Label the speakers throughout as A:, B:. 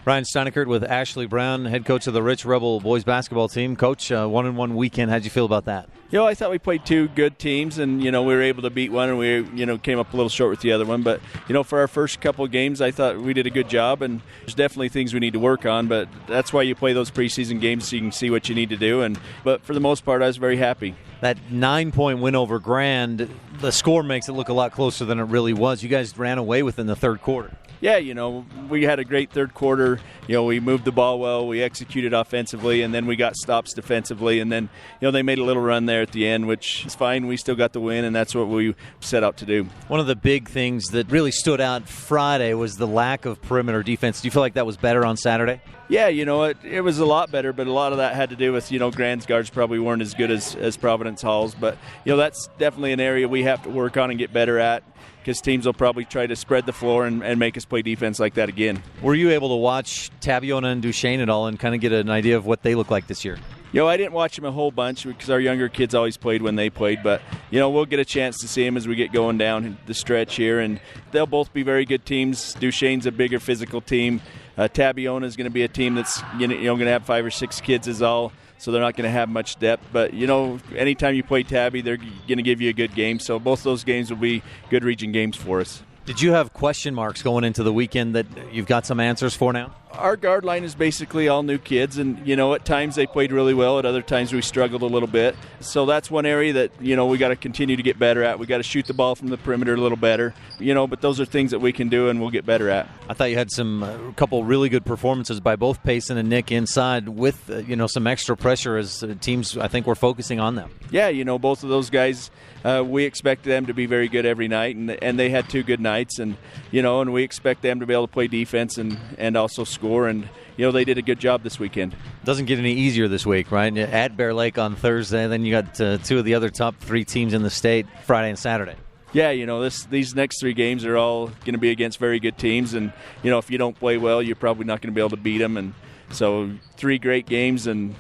A: Ryan Steinekert with Ashley Brown, head coach of the Rich Rebel boys basketball team. Coach, 1-1 weekend. How'd you feel about that?
B: I thought we played two good teams, and, we were able to beat one, and we, came up a little short with the other one. But, for our first couple of games, I thought we did a good job, and there's definitely things we need to work on. But that's why you play those preseason games, so you can see what you need to do. But for the most part, I was very happy.
A: That 9-point win over Grand, the score makes it look a lot closer than it really was. You guys ran away with in the third quarter.
B: Yeah, we had a great third quarter. We moved the ball well, we executed offensively, and then we got stops defensively. And then, they made a little run there at the end, which is fine. We still got the win, and that's what we set out to do.
A: One of the big things that really stood out Friday was the lack of perimeter defense. Do you feel like that was better on Saturday?
B: Yeah, it was a lot better, but a lot of that had to do with, Grand's guards probably weren't as good as Providence Hall's. But, that's definitely an area we have to work on and get better at, because teams will probably try to spread the floor and make us play defense like that again.
A: Were you able to watch Tabiona and Duchesne at all and kind of get an idea of what they look like this year?
B: I didn't watch them a whole bunch because our younger kids always played when they played. But, we'll get a chance to see them as we get going down the stretch here. And they'll both be very good teams. Duchesne's a bigger physical team. Tabiona is going to be a team that's going to have 5 or 6 kids is all. So they're not going to have much depth. But, anytime you play Tabby, they're going to give you a good game. So both those games will be good region games for us.
A: Did you have question marks going into the weekend that you've got some answers for now?
B: Our guard line is basically all new kids, and, at times they played really well. At other times we struggled a little bit. So that's one area that, we got to continue to get better at. We got to shoot the ball from the perimeter a little better, but those are things that we can do and we'll get better at.
A: I thought you had a couple really good performances by both Payson and Nick inside with, some extra pressure as teams, I think, were focusing on them.
B: Yeah, both of those guys, we expect them to be very good every night, and they had 2 good nights, and we expect them to be able to play defense and also score, and they did a good job this weekend.
A: Doesn't get any easier this week, right? At Bear Lake on Thursday, then you got 2 of the other top 3 teams in the state Friday and Saturday.
B: Yeah, these next 3 games are all going to be against very good teams, and if you don't play well, you're probably not going to be able to beat them. And so 3 great games, and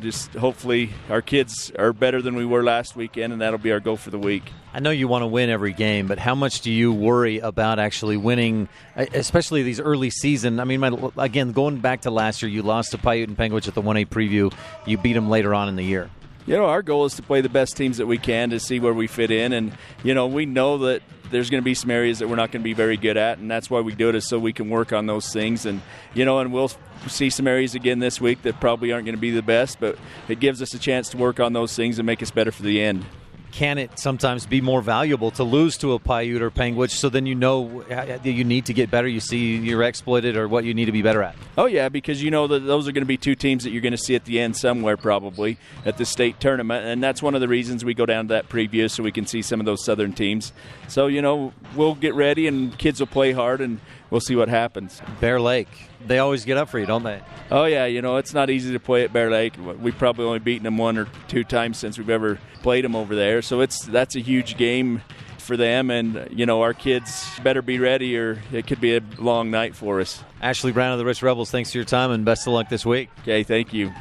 B: just hopefully our kids are better than we were last weekend, and that'll be our goal for the week.
A: I know you want to win every game, but how much do you worry about actually winning, especially these early season? I mean, again, going back to last year, you lost to Paiute and Panguitch at the 1A preview. You beat them later on in the year.
B: Our goal is to play the best teams that we can to see where we fit in, and we know that there's going to be some areas that we're not going to be very good at, and that's why we do it, is so we can work on those things. And and we'll see some areas again this week that probably aren't going to be the best, but it gives us a chance to work on those things and make us better for the end.
A: Can it sometimes be more valuable to lose to a Paiute or Panguitch, so then you need to get better, you see you're exploited or what you need to be better at?
B: Oh, yeah, because that those are going to be 2 teams that you're going to see at the end somewhere probably at the state tournament, and that's one of the reasons we go down to that preview so we can see some of those southern teams. So, we'll get ready and kids will play hard and we'll see what happens.
A: Bear Lake, they always get up for you, don't they?
B: Oh, yeah, it's not easy to play at Bear Lake. We've probably only beaten them 1 or 2 times since we've ever played them over there. So that's a huge game for them, and, our kids better be ready or it could be a long night for us.
A: Ashley Brown of the Rich Rebels, thanks for your time and best of luck this week.
B: Okay, thank you.